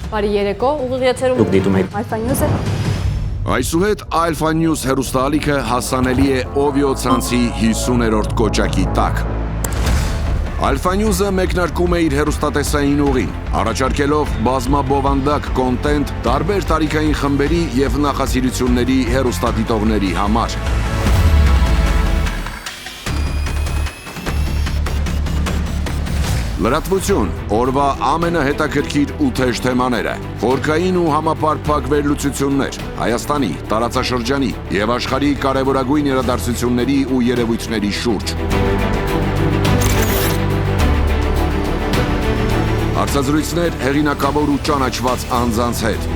Բարի երեկո, ուղիղ եթերում Դուք դիտում եք Alpha News-ը։ Այսուհետ Alpha News հեռուստաալիքը հասանելի է Ovio ցանցի 50-րդ կոճակի տակ։ Alpha News-ը մեկնարկում է իր հեռուստատեսային ուղին, առաջարկելով բազմաբովանդակ կոնտենտ տարբեր տարիքային խմբերի եւ նախասիրությունների հեռուստադիտողների համար։ Լրատվություն, օրվա ամենահետաքրքիր ու թեժ թեմաները, խորքային ու համապարփակ վերլուծություններ, Հայաստանի, տարածաշրջանի եւ աշխարհի կարևորագույն իրադարձությունների ու երևույթների շուրջ։ Հարցազրույցներ հեղինակավոր ու ճանաչված անձանց հետ։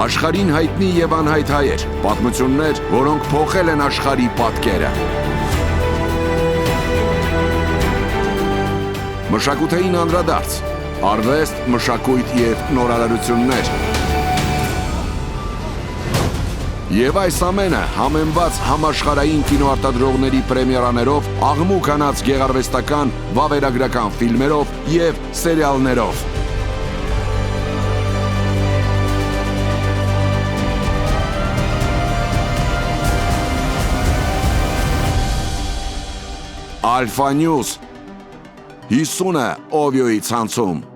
Աշխարհին հայտնի եւ անհայտ հայեր, պատմություններ, որոնք փոխել են աշխարհի պատկերը։ Մշակութային անդրադարձ, արվեստ, մշակույթ եւ նորարարություններ։ Եվ այս ամենը համեմված համաշխարհային կինոարտադրողների պրեմիերաներով, աղմուկ անած գեղարվեստական, վավերագրական ֆիլմերով եւ սերիալներով։ Alpha News 50-ը Ovio-ի ցանցում։